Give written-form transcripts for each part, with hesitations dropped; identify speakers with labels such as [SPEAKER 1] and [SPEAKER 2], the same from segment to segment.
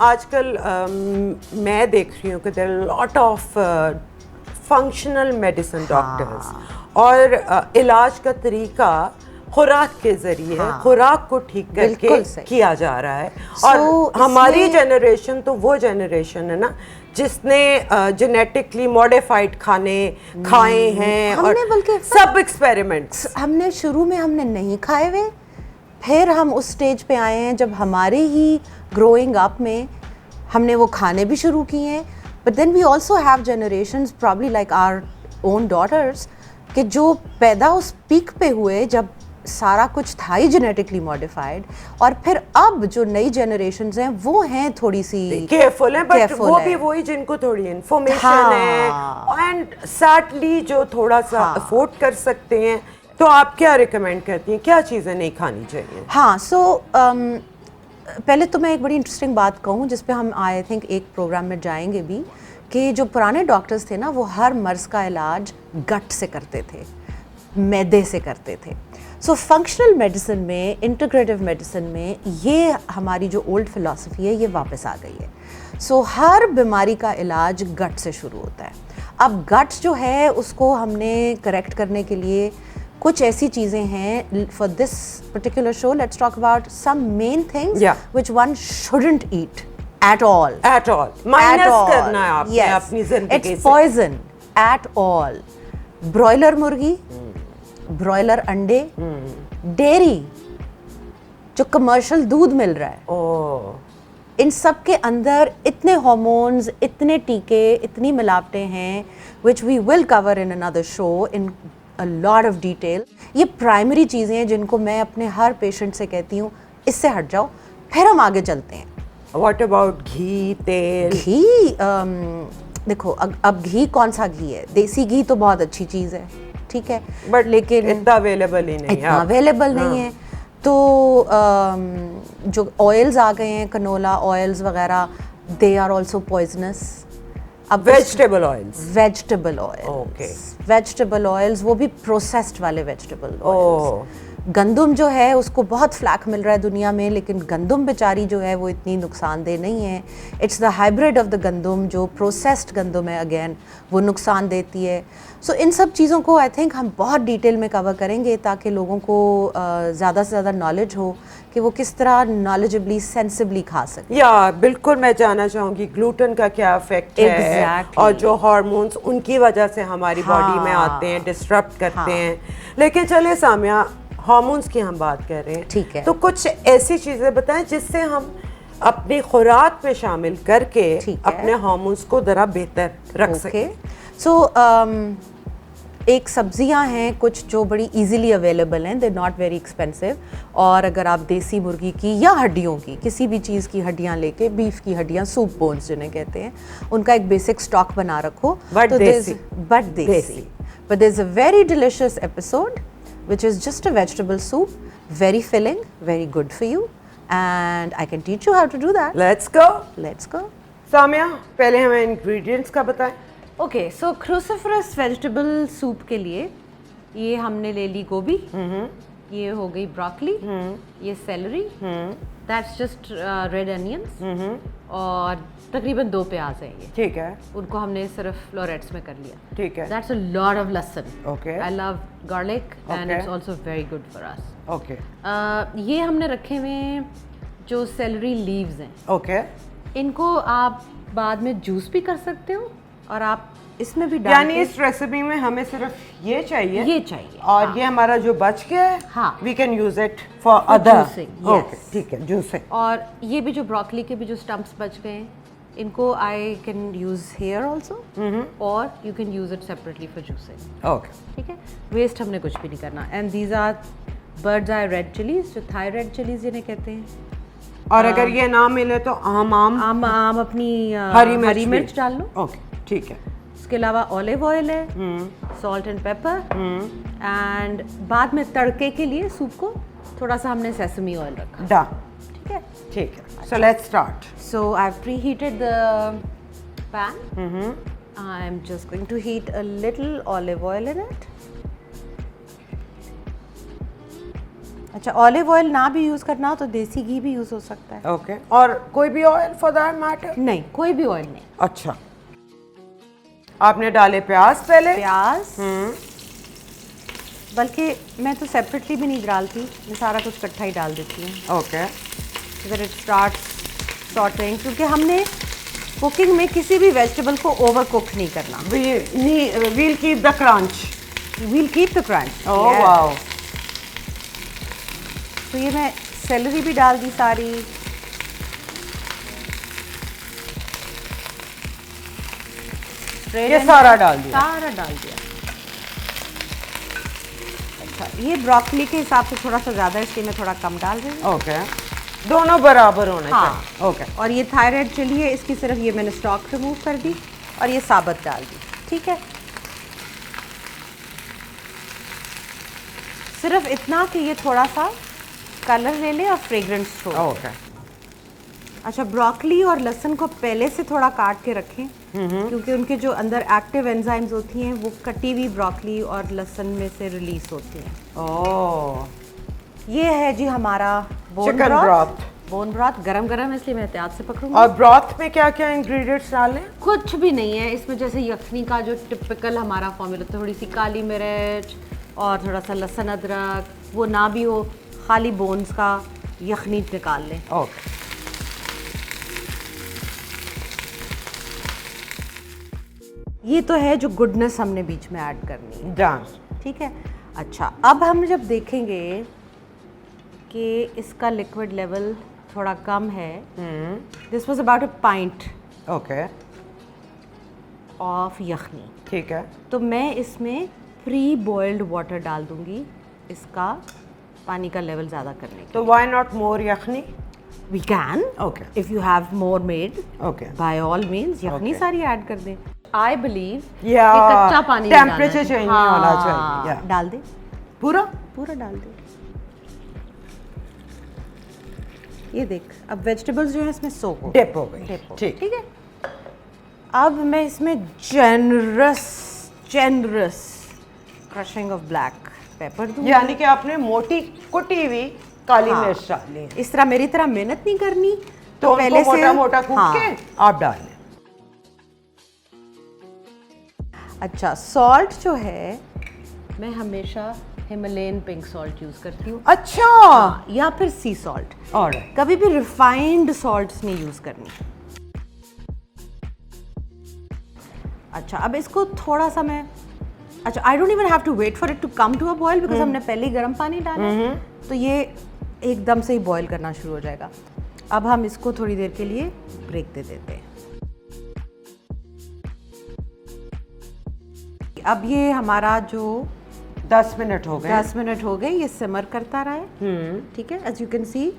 [SPEAKER 1] आजकल मैं देख रही हूँ कि there are lot of functional medicine doctors और इलाज का तरीका खुराक के जरिए खुराक को ठीक करके किया जा रहा है। और हमारी जनरेशन तो वो जनरेशन है ना जिसने जेनेटिकली मॉडिफाइड खाने खाए हैं और बल्कि सब एक्सपेरिमेंट्स
[SPEAKER 2] हमने शुरू में हमने नहीं खाए हुए, फिर हम उस स्टेज पे आए हैं जब हमारे ही ग्रोइंग अप में हमने वो खाने भी शुरू किए हैं। But then we also have generations probably like our own daughters कि जो पैदा उस पीक पे हुए जब सारा कुछ था ही जेनेटिकली मॉडिफाइड, और फिर अब जो नई जनरेशंस हैं वो हैं थोड़ी सी
[SPEAKER 1] केयरफुल हैं, बट वो भी वही जिनको थोड़ी इन्फॉर्मेशन है एंड सैडली जो थोड़ा सा अफोर्ड कर सकते हैं। तो आप क्या रिकमेंड करती हैं, क्या चीज़ें नहीं खानी चाहिए?
[SPEAKER 2] हाँ, सो पहले तो मैं एक बड़ी इंटरेस्टिंग बात कहूँ जिस पे हम आई थिंक एक प्रोग्राम में जाएंगे भी, कि जो पुराने डॉक्टर्स थे ना वो हर मर्ज़ का इलाज गट से करते थे, मैदे से करते थे। सो फंक्शनल मेडिसिन में, इंटीग्रेटिव मेडिसिन में ये हमारी जो ओल्ड फिलॉसफी है ये वापस आ गई है। सो हर बीमारी का इलाज गट से शुरू होता है। अब गट जो है उसको हमने करेक्ट करने के लिए कुछ ऐसी चीज़ें हैं। For this particular show let's talk about some main things which one shouldn't eat at all
[SPEAKER 1] minus करना है आपने अपनी जिंदगी से।
[SPEAKER 2] It's poison at all। Broiler मुर्गी, ब्रॉयलर अंडे, डेयरी जो कमर्शियल दूध मिल रहा है, इन सब के अंदर इतने हार्मोन्स, इतने टीके, इतनी मिलावटें हैं which we will cover in another show in a lot of detail। ये प्राइमरी चीज़ें हैं जिनको मैं अपने हर पेशेंट से कहती हूँ इससे हट जाओ, फिर हम आगे चलते हैं।
[SPEAKER 1] What about घी, तेल?
[SPEAKER 2] घी देखो अब घी कौन सा घी है? देसी घी तो बहुत अच्छी चीज़ है, ठीक है,
[SPEAKER 1] बट लेकिन इतना अवेलेबल ही नहीं है,
[SPEAKER 2] इतना अवेलेबल नहीं है। तो जो ऑयल्स आ गए हैं, कनोला ऑयल्स वगैरह, दे आर ऑल्सो पॉइजनस।
[SPEAKER 1] अब वेजिटेबल ऑयल्स,
[SPEAKER 2] वेजिटेबल ऑयल्स वो भी प्रोसेस्ड वाले वेजिटेबल ऑयल्स। गंदम जो है उसको बहुत फ्लैक मिल रहा है दुनिया में, लेकिन गंदम बेचारी जो है वो इतनी नुकसानदेह नहीं है। It's the hybrid of the गंदम, जो प्रोसेस्ड गंदम है अगेन, वो नुकसान देती है। सो इन सब चीज़ों को आई थिंक हम बहुत डिटेल में कवर करेंगे ताकि लोगों को ज़्यादा से ज़्यादा नॉलेज हो कि वो किस तरह नॉलेजेबली, सेंसिबली खा सकें।
[SPEAKER 1] या बिल्कुल, मैं जानना चाहूँगी ग्लूटेन का क्या इफेक्ट है और जो हार्मोन्स उनकी वजह से हमारी बॉडी में आते हैं, डिस्टर्ब करते हैं। लेकिन चले सामिया, हार्मोन्स की हम बात कर रहे हैं,
[SPEAKER 2] ठीक है,
[SPEAKER 1] तो कुछ ऐसी चीज़ें बताएं जिससे हम अपनी खुराक में शामिल करके अपने हार्मोन्स को ज़रा बेहतर रख सकें।
[SPEAKER 2] सो एक सब्जियां हैं कुछ जो बड़ी इजीली अवेलेबल हैं, दे नॉट वेरी एक्सपेंसिव। और अगर आप देसी मुर्गी की या हड्डियों की, किसी भी चीज़ की हड्डियां लेके, बीफ की हड्डियां, सूप बोन्स जिन्हें कहते हैं, उनका एक बेसिक स्टॉक बना रखो।
[SPEAKER 1] But desi,
[SPEAKER 2] but there is a very delicious episode which is just a vegetable soup, very filling, very good for you, and I can teach you how to do that.
[SPEAKER 1] Let's go. Samiya, पहले हमें ingredients का बताएं।
[SPEAKER 2] Okay, so cruciferous vegetable soup के लिए ये हमने ले ली गोभी, ये हो गई ब्रोकली, ये salary, that's just red onions, और तकरीबन 2 प्याज हैं ये,
[SPEAKER 1] ठीक है,
[SPEAKER 2] उनको हमने सिर्फ फ्लोरेट्स में कर लिया,
[SPEAKER 1] ठीक है।
[SPEAKER 2] That's a lot of लहसुन,
[SPEAKER 1] okay,
[SPEAKER 2] I love garlic and it's also very good for us,
[SPEAKER 1] okay।
[SPEAKER 2] ये हमने रखे हुए जो सेलरी लीव्स हैं,
[SPEAKER 1] okay,
[SPEAKER 2] इनको आप बाद में जूस भी कर सकते हो और आप इसमें भी डाल,
[SPEAKER 1] यानी इस रेसिपी में हमें सिर्फ ये चाहिए और ये हमारा जो बच गया है we can use it for other, ठीक है, जूसिंग।
[SPEAKER 2] और ये भी जो ब्रोकली के भी जो स्टम्प्स बच गए हैं, इनको I can use here also, और you can use it separately for juicing,
[SPEAKER 1] okay,
[SPEAKER 2] ठीक है। वेस्ट हमने कुछ भी नहीं करना। And these are birds eye red chillies, जो थाई रेड चिलीज जिन्हें कहते हैं।
[SPEAKER 1] और अगर ये ना मिले तो आम
[SPEAKER 2] अपनी
[SPEAKER 1] हरी
[SPEAKER 2] मिर्च डाल लो,
[SPEAKER 1] ओके, ठीक है।
[SPEAKER 2] इसके अलावा ऑलिव ऑयल है, सॉल्ट एंड पेपर, एंड बाद में तड़के के लिए सूप को थोड़ा सा हमने सेसमी ऑयल रखा, ठीक है,
[SPEAKER 1] ठीक है। So let's start.
[SPEAKER 2] So I have preheated the pan, I am just going to heat a little olive oil in it. अच्छा, ऑलिव ऑयल ना भी यूज़ करना हो तो देसी घी भी यूज़ हो सकता है।
[SPEAKER 1] ओके, और कोई भी ऑयल फॉर दैट मैटर?
[SPEAKER 2] नहीं, कोई भी ऑयल नहीं।
[SPEAKER 1] अच्छा, आपने डाले प्याज पहले?
[SPEAKER 2] प्याज, बल्कि मैं तो सेपरेटली भी नहीं डालती, मैं सारा कुछ इकट्ठा ही डाल देती हूँ।
[SPEAKER 1] ओके,
[SPEAKER 2] फिर इट स्टार्ट सॉटेइंग, क्योंकि हमने कुकिंग में किसी भी वेजिटेबल को ओवर कुक नहीं करना।
[SPEAKER 1] We'll keep the crunch.
[SPEAKER 2] We'll keep the crunch.
[SPEAKER 1] Oh wow.
[SPEAKER 2] तो ये मैं सेलरी भी डाल दी सारी।
[SPEAKER 1] ये सारा डाल दिया?
[SPEAKER 2] सारा डाल दिया। अच्छा, ये ब्रोकली के हिसाब से थोड़ा सा ज़्यादा है, इसलिए मैं थोड़ा कम डाल रही हूँ।
[SPEAKER 1] ओके, दोनों बराबर होने
[SPEAKER 2] हाँ,
[SPEAKER 1] चाहिए। ओके,
[SPEAKER 2] और ये थायराइड चिली है, इसकी सिर्फ ये मैंने स्टॉक रिमूव कर दी और ये साबुत डाल दी। ठीक है, सिर्फ इतना कि ये थोड़ा सा कलर ले ले और फ्रेग्रेंस छोड़।
[SPEAKER 1] ओके।
[SPEAKER 2] अच्छा, ब्रोकली और लहसुन को पहले से थोड़ा काट के रखें, क्योंकि उनके जो अंदर एक्टिव एंजाइम्स होती हैं वो कटी हुई ब्रोकली और लहसुन में से रिलीज होती हैं।
[SPEAKER 1] ओह,
[SPEAKER 2] ये है जी हमारा bone
[SPEAKER 1] chicken
[SPEAKER 2] broth. Bone broth गरम गरम है, इसलिए मैं एहतियात से पकड़ूंगी।
[SPEAKER 1] और ब्रॉथ में क्या क्या इंग्रेडिएंट्स डालें?
[SPEAKER 2] कुछ भी नहीं है इसमें, जैसे यखनी का जो टिपिकल हमारा फॉर्मूला, थोड़ी सी काली मिर्च और थोड़ा सा लहसुन अदरक, वो ना भी हो, खाली बोन्स का यखनी निकाल लें।
[SPEAKER 1] ओके,
[SPEAKER 2] ये तो है जो गुडनेस हमने बीच में ऐड करनी है।
[SPEAKER 1] डन।
[SPEAKER 2] ठीक है। अच्छा, अब हम जब देखेंगे कि इसका लिक्विड लेवल थोड़ा कम है, this was about a point
[SPEAKER 1] okay,
[SPEAKER 2] of yakhni,
[SPEAKER 1] ठीक है।
[SPEAKER 2] तो मैं इसमें प्री बॉइल्ड वाटर डाल दूंगी इसका पानी का लेवल ज़्यादा करने के।
[SPEAKER 1] तो why not more yakhni?
[SPEAKER 2] We can,
[SPEAKER 1] okay,
[SPEAKER 2] if you have more made,
[SPEAKER 1] okay,
[SPEAKER 2] by all means yakhni सारी ऐड कर दें। आई बिलीव
[SPEAKER 1] या
[SPEAKER 2] कच्चा पानी नहीं डालना
[SPEAKER 1] टेम्परेचर
[SPEAKER 2] चाहिए।
[SPEAKER 1] चेंज नहीं होना
[SPEAKER 2] हाँ,
[SPEAKER 1] चाहिए। या
[SPEAKER 2] डाल दे,
[SPEAKER 1] पूरा?
[SPEAKER 2] पूरा डाल दे। ये देख, अब वेजिटेबल्स जो है इसमें सोक हो
[SPEAKER 1] डिप हो गई।
[SPEAKER 2] डिप हो,
[SPEAKER 1] ठीक।
[SPEAKER 2] ठीक है। अब मैं इसमें generous crushing of black pepper दूंगी।
[SPEAKER 1] यानी कि आपने मोटी कुटी हुई काली
[SPEAKER 2] हाँ,
[SPEAKER 1] मिर्च डाली है।
[SPEAKER 2] इस तरह मेरी तरह मेहनत नहीं करनी,
[SPEAKER 1] तो
[SPEAKER 2] पहले
[SPEAKER 1] उनको
[SPEAKER 2] से
[SPEAKER 1] मोटा मोटा कूट
[SPEAKER 2] हाँ।
[SPEAKER 1] के आप डाल लें।
[SPEAKER 2] अच्छा, सॉल्ट जो है मैं हमेशा हिमालयन पिंक सॉल्ट यूज़ करती हूँ।
[SPEAKER 1] अच्छा,
[SPEAKER 2] या फिर सी सॉल्ट,
[SPEAKER 1] ऑलराइट।
[SPEAKER 2] कभी भी रिफाइंड सॉल्ट्स नहीं यूज़ करनी। अच्छा, अब इसको थोड़ा सा मैं, अच्छा, I don't even have to wait for it to come to a boil, because हमने पहले ही गर्म पानी डाला है, तो ये एकदम से ही बॉयल करना शुरू हो जाएगा। अब हम इसको थोड़ी देर के लिए ब्रेक दे देते हैं। अब ये हमारा जो
[SPEAKER 1] 10 मिनट हो गए।
[SPEAKER 2] 10 मिनट हो गए, ये सिमर करता रहा है। ठीक है, एज यू कैन सी।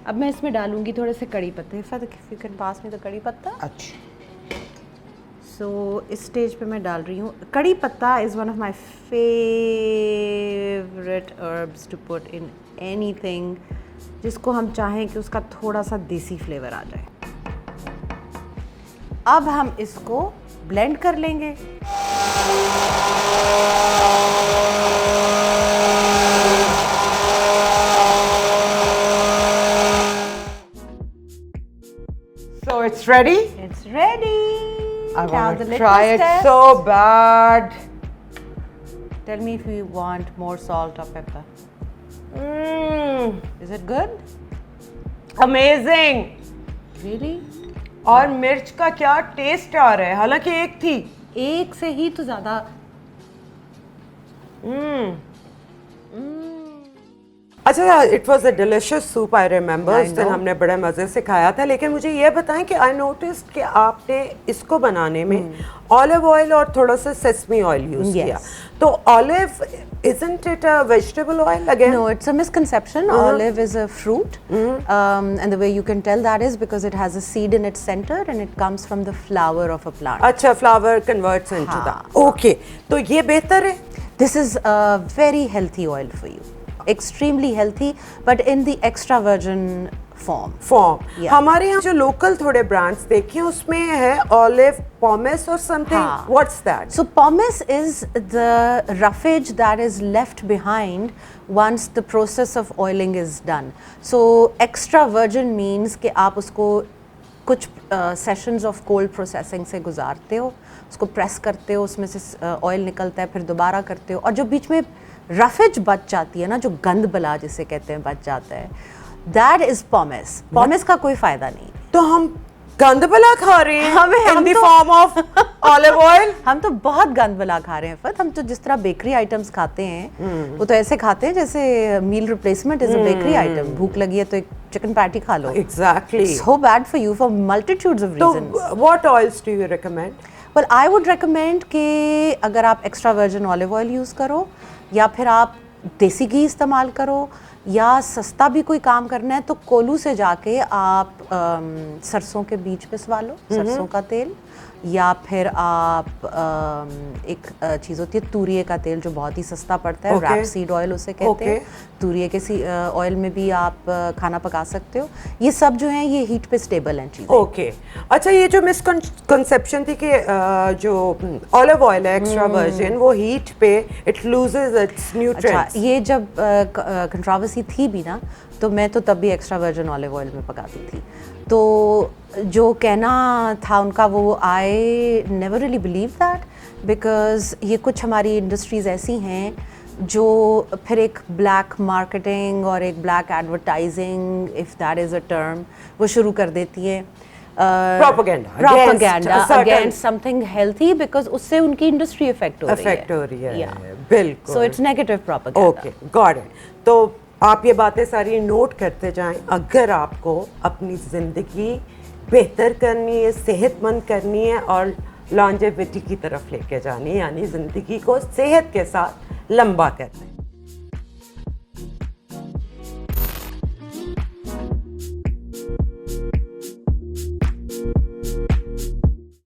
[SPEAKER 2] अब मैं इसमें डालूंगी थोड़े से कड़ी पत्ते, if you can pass me the कड़ी पत्ता।
[SPEAKER 1] अच्छा,
[SPEAKER 2] सो इस स्टेज पे मैं डाल रही हूँ कड़ी पत्ता। Is one of my favourite herbs to put in anything, जिसको हम चाहें कि उसका थोड़ा सा देसी फ्लेवर आ जाए। अब हम इसको ब्लेंड कर लेंगे।
[SPEAKER 1] so it's ready.
[SPEAKER 2] It's ready.
[SPEAKER 1] I
[SPEAKER 2] Now
[SPEAKER 1] want
[SPEAKER 2] the
[SPEAKER 1] to try
[SPEAKER 2] litmus
[SPEAKER 1] it
[SPEAKER 2] test.
[SPEAKER 1] so bad.
[SPEAKER 2] Tell me if you want more salt or pepper.
[SPEAKER 1] Mm,
[SPEAKER 2] Is it good?
[SPEAKER 1] amazing.
[SPEAKER 2] Really?
[SPEAKER 1] और मिर्च का क्या test आ रहा है, हालांकि एक थी।
[SPEAKER 2] एक से ही तो ज़्यादा।
[SPEAKER 1] अच्छा, it was a delicious soup, I remember.
[SPEAKER 2] I
[SPEAKER 1] उस दिन
[SPEAKER 2] know.
[SPEAKER 1] हमने बड़े मज़े से खाया था। लेकिन मुझे ये बताएं कि आई नोटिस्ड कि आपने इसको बनाने में ऑलिव ऑयल और थोड़ा सा सेसमी ऑयल यूज़
[SPEAKER 2] Yes.
[SPEAKER 1] किया। तो olive, isn't it a vegetable oil again?
[SPEAKER 2] No, it's a misconception. Olive is a fruit, and the way you can tell that is because it has a seed in its center and it comes from the flower of a plant.
[SPEAKER 1] अच्छा, flower converts into
[SPEAKER 2] हाँ,
[SPEAKER 1] that. Okay, तो ये बेहतर है।
[SPEAKER 2] This is a very healthy oil for you, extremely healthy, but in the extra virgin form. Yeah.
[SPEAKER 1] हमारे यहाँ जो local थोड़े ब्रांड्स देखे उसमें है ऑलिव पॉमेस और something, what's that?
[SPEAKER 2] So pomace is the roughage that is left behind once the process of oiling is done. So extra virgin means कि आप उसको कुछ सेशंस ऑफ कोल्ड प्रोसेसिंग से गुजारते हो, उसको प्रेस करते हो, उसमें से ऑयल निकलता है, फिर दोबारा करते हो, और जो बीच में रफेज बच जाती है ना, जो गंद बला जिसे कहते हैं बच जाता है, दैट इज पॉमेस। पॉमेस का कोई फायदा नहीं।
[SPEAKER 1] तो हम गंद बला खा रहे हैं
[SPEAKER 2] हम
[SPEAKER 1] इन द
[SPEAKER 2] तो-
[SPEAKER 1] फॉर्म ऑफ ऑलिव ऑयल।
[SPEAKER 2] हम तो बहुत गंद बला खा रहे हैं फत। हम तो जिस तरह बेकरी आइटम्स खाते हैं वो तो ऐसे खाते हैं जैसे meal replacement is a bakery item. भूख लगी है तो एक चिकन पैटी खा लो।
[SPEAKER 1] Exactly.
[SPEAKER 2] So bad for you for multitudes of
[SPEAKER 1] तो
[SPEAKER 2] reasons.
[SPEAKER 1] What oils do you recommend?
[SPEAKER 2] Well I would recommend कि अगर आप extra virgin olive oil use करो, या फिर आप देसी घी इस्तेमाल करो, या सस्ता भी कोई काम करना है तो कोलू से जाके आप सरसों के बीज पिसवा लो, सरसों का तेल, या फिर आप एक चीज़ होती है तूरिए का तेल जो बहुत ही सस्ता पड़ता है, रैपसीड ऑयल उसे कहते हैं। तूरिए के ऑयल में भी आप खाना पका सकते हो। ये सब जो हैं ये हीट पे स्टेबल हैं चीज़ें।
[SPEAKER 1] ओके। अच्छा, ये जो मिसकंसेप्शन थी कि जो ऑलिव ऑयल है एक्स्ट्रा वर्जिन वो हीट पे इट लूजेस इट्स न्यूट्रिएंट्स।
[SPEAKER 2] अच्छा, ये जब कंट्रोवर्सी थी भी ना, तो मैं तो तब भी एक्स्ट्रा वर्जिन ऑलिव ऑयल में पकाती थी। तो जो कहना था उनका वो I never really believe that, because ये कुछ हमारी इंडस्ट्रीज़ ऐसी हैं जो फिर एक ब्लैक मार्केटिंग और एक black advertising, if that is a term, वो शुरू कर देती हैं।
[SPEAKER 1] Propaganda
[SPEAKER 2] against something healthy, because उससे उनकी इंडस्ट्री इफेक्ट हो रही है।
[SPEAKER 1] बिल्कुल।
[SPEAKER 2] So it's negative propaganda.
[SPEAKER 1] Okay, got it. तो आप ये बातें सारी नोट करते जाएं। अगर आपको अपनी ज़िंदगी बेहतर करनी है, सेहतमंद करनी है और लॉन्जेविटी की तरफ लेके जानी है, यानी ज़िंदगी को सेहत के साथ लंबा करना है,